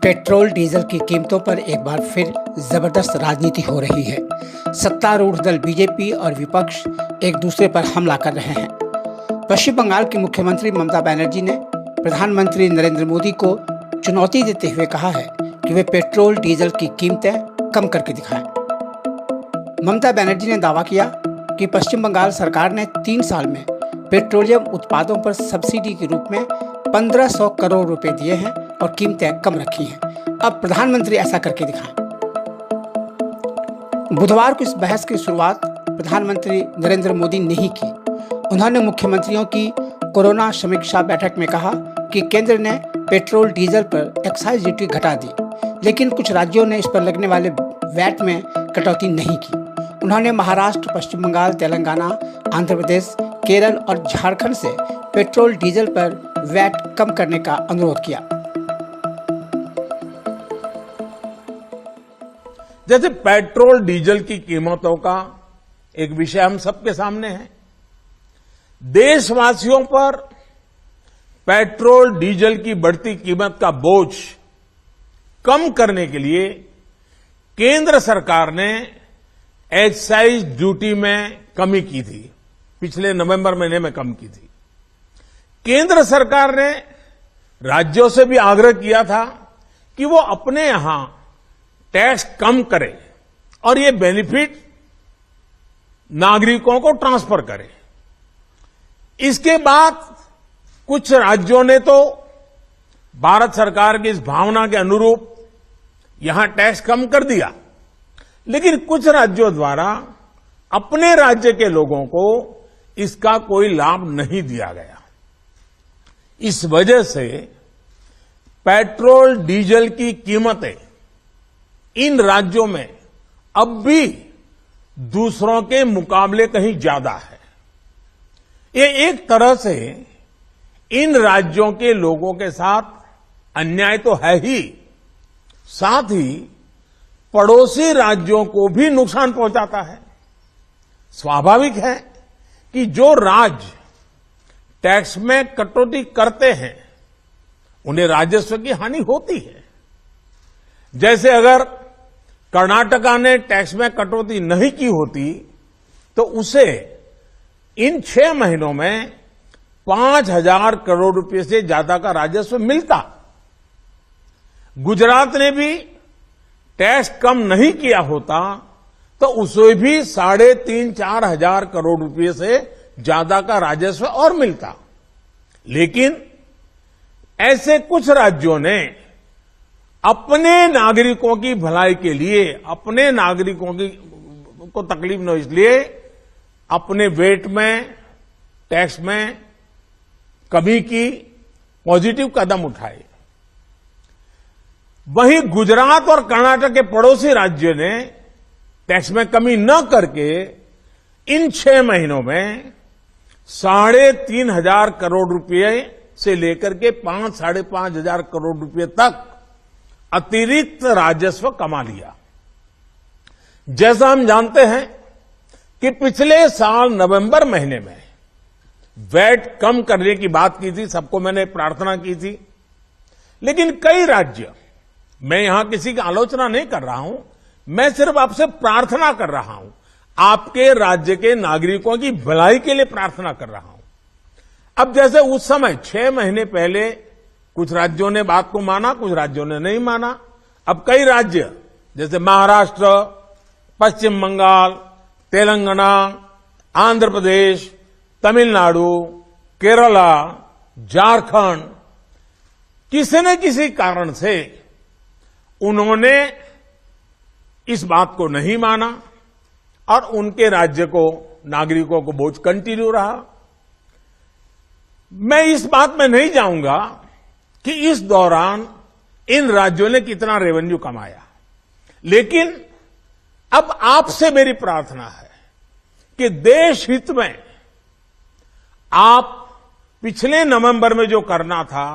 Petrol diesel की कीमतों पर एक बार फिर जबरदस्त राजनीति हो रही है। सत्तारूढ़ दल बीजेपी और विपक्ष एक दूसरे पर हमला कर रहे हैं। पश्चिम बंगाल की मुख्यमंत्री ममता बनर्जी ने प्रधानमंत्री नरेंद्र मोदी को चुनौती देते हुए कहा है कि वे पेट्रोल डीजल की कीमतें कम करके दिखाएं। ममता बनर्जी ने दावा किया कि पश्चिम बंगाल सरकार ने 3 साल में पेट्रोलियम उत्पादों पर सब्सिडी के रूप में 1500 करोड़ रुपए दिए हैं और कीमतें कम रखी हैं। अब प्रधानमंत्री ऐसा करके दिखाएं। बुधवार को इस बहस की शुरुआत प्रधानमंत्री नरेंद्र मोदी ने ही की। उन्होंने मुख्यमंत्रियों की कोरोना समीक्षा बैठक में कहा कि केंद्र ने पेट्रोल डीजल पर एक्साइज ड्यूटी घटा दी, लेकिन कुछ राज्यों ने इस पर लगने वाले वैट में कटौती नहीं की। उन्होंने महाराष्ट्र, पश्चिम बंगाल, तेलंगाना, आंध्र प्रदेश, केरल और झारखंड से पेट्रोल डीजल पर वैट कम करने का अनुरोध किया। जैसे पेट्रोल डीजल की कीमतों का एक विषय हम सबके सामने है। देशवासियों पर पेट्रोल डीजल की बढ़ती कीमत का बोझ कम करने के लिए केंद्र सरकार ने एक्साइज ड्यूटी में कमी की थी। पिछले नवंबर महीने में कम की थी। केंद्र सरकार ने राज्यों से भी आग्रह किया था कि वो अपने यहां टैक्स कम करें और ये बेनिफिट नागरिकों को ट्रांसफर करें। इसके बाद कुछ राज्यों ने तो भारत सरकार की इस भावना के अनुरूप यहां टैक्स कम कर दिया, लेकिन कुछ राज्यों द्वारा अपने राज्य के लोगों को इसका कोई लाभ नहीं दिया गया। इस वजह से पेट्रोल डीजल की कीमतें इन राज्यों में अब भी दूसरों के मुकाबले कहीं ज्यादा है। ये एक तरह से इन राज्यों के लोगों के साथ अन्याय तो है ही, साथ ही पड़ोसी राज्यों को भी नुकसान पहुंचाता है। स्वाभाविक है कि जो राज्य टैक्स में कटौती करते हैं उन्हें राजस्व की हानि होती है। जैसे अगर कर्नाटका ने टैक्स में कटौती नहीं की होती तो उसे इन 6 महीनों में 5,000 करोड़ रुपए से ज्यादा का राजस्व मिलता। गुजरात ने भी टैक्स कम नहीं किया होता तो उसे भी 3,500-4 हजार करोड़ रुपए से ज्यादा का राजस्व और मिलता। लेकिन ऐसे कुछ राज्यों ने अपने नागरिकों की भलाई के लिए, अपने नागरिकों को तकलीफ न हो इसलिए अपने वेट में, टैक्स में कमी की पॉजिटिव कदम उठाए। वहीं गुजरात और कर्नाटक के पड़ोसी राज्यों ने टैक्स में कमी न करके इन 6 महीनों में 3,500 करोड़ रुपए से लेकर के 5,000-5,500 हजार करोड़ रुपए तक अतिरिक्त राजस्व कमा लिया। जैसा हम जानते हैं कि पिछले साल नवंबर महीने में वैट कम करने की बात की थी, सबको मैंने प्रार्थना की थी, लेकिन कई राज्य, मैं यहां किसी की आलोचना नहीं कर रहा हूं, मैं सिर्फ आपसे प्रार्थना कर रहा हूं, आपके राज्य के नागरिकों की भलाई के लिए प्रार्थना कर रहा हूं। अब जैसे उस समय 6 महीने पहले कुछ राज्यों ने बात को माना, कुछ राज्यों ने नहीं माना। अब कई राज्य जैसे महाराष्ट्र, पश्चिम बंगाल, तेलंगाना, आंध्र प्रदेश, तमिलनाडु, केरला, झारखंड, किसी न किसी कारण से उन्होंने इस बात को नहीं माना और उनके राज्य को, नागरिकों को बोझ कंटिन्यू रहा। मैं इस बात में नहीं जाऊंगा कि इस दौरान इन राज्यों ने कितना रेवेन्यू कमाया, लेकिन अब आपसे मेरी प्रार्थना है कि देश हित में आप पिछले नवंबर में जो करना था,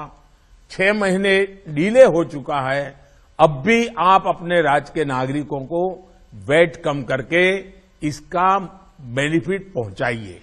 6 महीने डिले हो चुका है, अब भी आप अपने राज्य के नागरिकों को वैट कम करके इसका बेनिफिट पहुंचाइए।